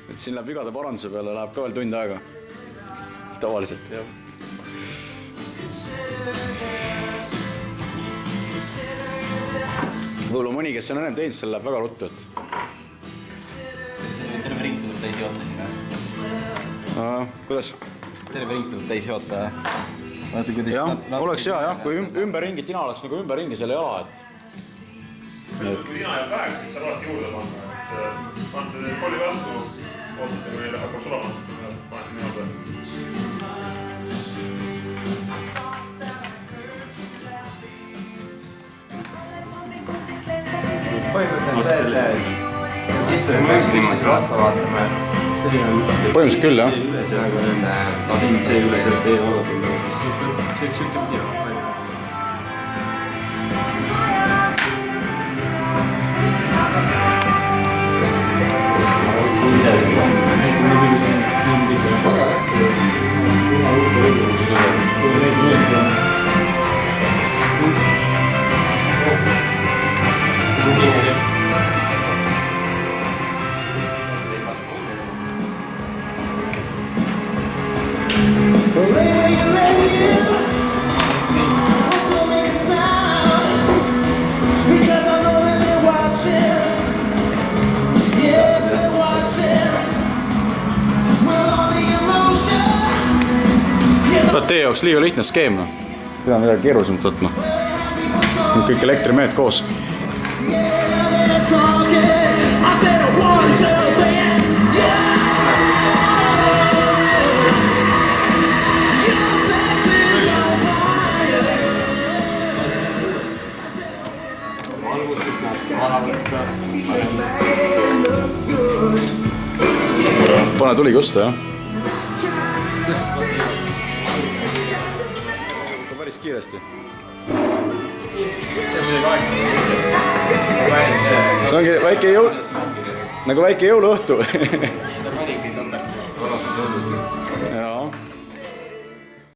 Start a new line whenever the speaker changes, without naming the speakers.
Et siin läheb vigade paranduse peale, läheb ka veel tund aega. Tavaliselt, jah. Võib-olla mõni, kes on ennem teinud, seal läheb väga ruttu, et...
Terve ring tuleb täis joota siin,
jah? Kuidas?
Terve ring tuleb täis joota, jah?
Jah, oleks hea, jah, kui ümberringi, tina oleks nagu ümberringi selle jala, et...
Kui tina jääb väheks, siis saab alati juurde panna, et panete teile kolli vastu, ootate, kui neile hakkab sulama, panete mina peale.
Põhimõtteliselt see, et siis tuleb mõjusid niimoodi otsa vaatama, et
põhimõtteliselt küll, jah.
see nagu nende siin see üle sealt ei ole tulnud, siis see ütleb nii.
Teie jaoks liiga lihtne skeem, no. Pidame midagi keerulisemalt võtma. Kõik elektrimehed koos. Pane tuli kusta, jah. Päris kiiresti. See ongi väike jõul... Nagu väike jõuluõhtu.